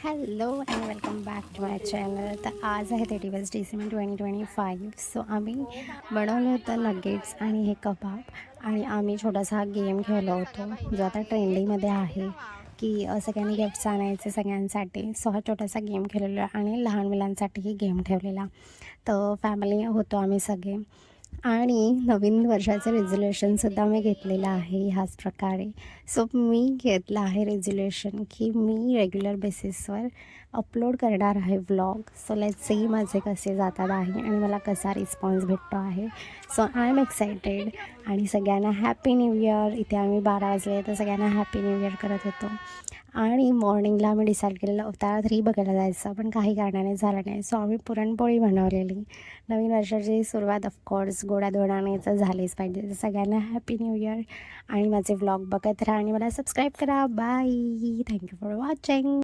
Hello and welcome back to my channel. तर आज आहे 31 डिसेंबर 2025. सो आम्ही बनवलं होतं नगेट्स आणि हे कबाब, आणि आम्ही छोटासा हा गेम खेळलो होतो जो आता ट्रेंडिंगमध्ये आहे की सगळ्यांनी गिफ्ट्स आणायचे सगळ्यांसाठी. सो हा छोटासा गेम खेळलेला आणि लहान मुलांसाठीही गेम ठेवलेला. तर फॅमिली होतो आम्ही सगळे, आणि नवीन वर्षाचं रेझोल्युशनसुद्धा मी घेतलेलं आहे ह्याच प्रकारे. सो मी घेतलं आहे रेझोल्युशन की मी रेग्युलर बेसिसवर अपलोड करणार आहे व्लॉग. सो लेट्स सी माझे कसे जातात आहे आणि मला कसा रिस्पॉन्स भेटतो आहे. So I am excited. आणि सगळ्यांना हॅपी न्यू इयर. इथे आम्ही 12 वाजले तर सगळ्यांना हॅपी न्यू इयर करत होतो. आणि मॉर्निंगला आम्ही डिसाईड केलेलं अवतार 3 बघायला जायचं, पण काही कारणाने झालं नाही. सो आम्ही पुरणपोळी बनवलेली. नवीन वर्षाची सुरुवात ऑफकोर्स गोडाधोडाने तर झालीच पाहिजे. तर सगळ्यांना हॅपी न्यू इयर. आणि माझे व्लॉग बघत राहा आणि मला सबस्क्राईब करा. बाय. Thank you for watching.